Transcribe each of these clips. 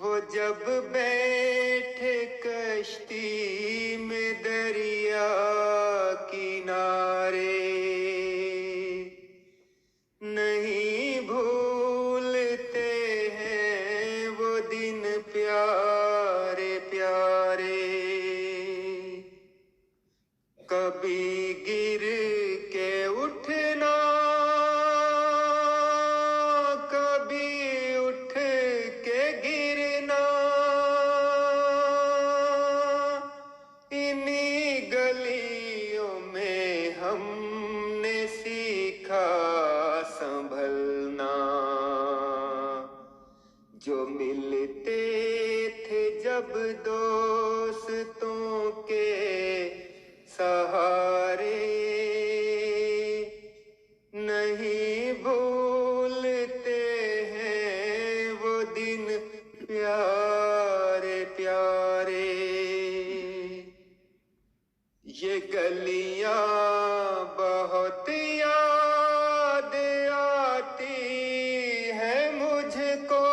وہ جب بیٹھے کشتی میں دریا کنارے، نہیں بھولتے ہیں وہ دن پیارے پیارے، کبھی گر کے اٹھنا کبھی اٹھ کے گرنا، انہی گلیوں میں ہم نے سیکھا سنبھلنا، جو ملتے تھے جب دوستوں کے سہارے، نہیں بھولتے ہیں وہ دن پیارے پیارے، یہ گلیاں بہت یاد آتی ہے مجھ کو،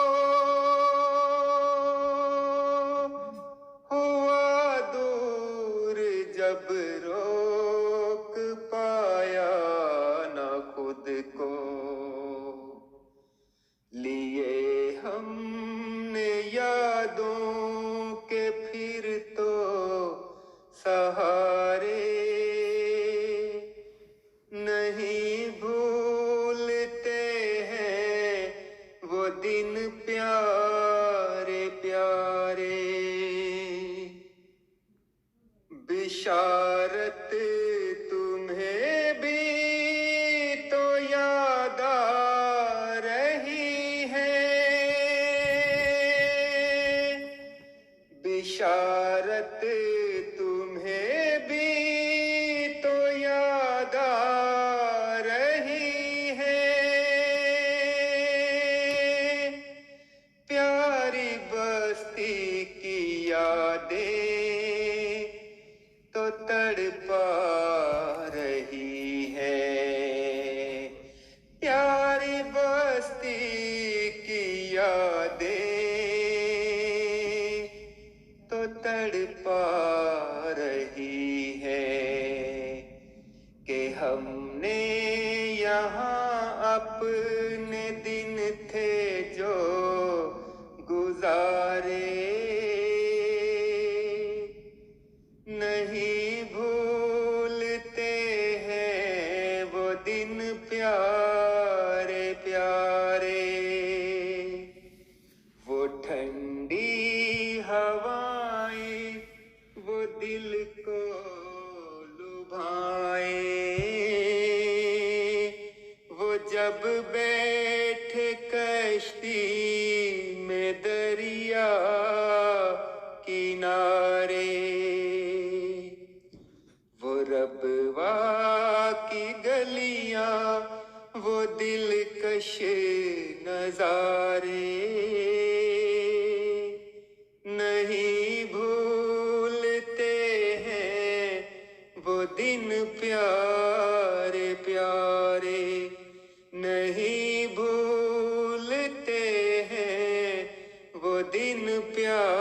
ہوا دور جب روک پایا نہ خود کو، لیے ہم نے یادوں کے پھر تو سہارے، نہیں بھولتے ہیں وہ دن پیارے پیارے، بشارت تمہیں بھی تو یاد آ رہی ہے، بشارت تمہیں بھی تو یاد آ رہی ہے، پیاری بستی کی یادیں تو تڑپا رہی ہے، پیاری بستی کی یادیں تو تڑپا رہی ہے، کہ ہم نے یہاں اپنے دن تھے جو گزارے، نہیں بھولتے ہیں وہ دن پیارے پیارے، وہ ٹھنڈی ہوائیں وہ دل کو لبھائیں، وہ جب بیٹھے کشتی میں دریا کنارے، وہ ربوا کی گلیاں وہ دلکش نظارے، نہیں بھولتے ہیں وہ دن پیارے پیارے، نہیں بھولتے ہیں وہ دن پیارے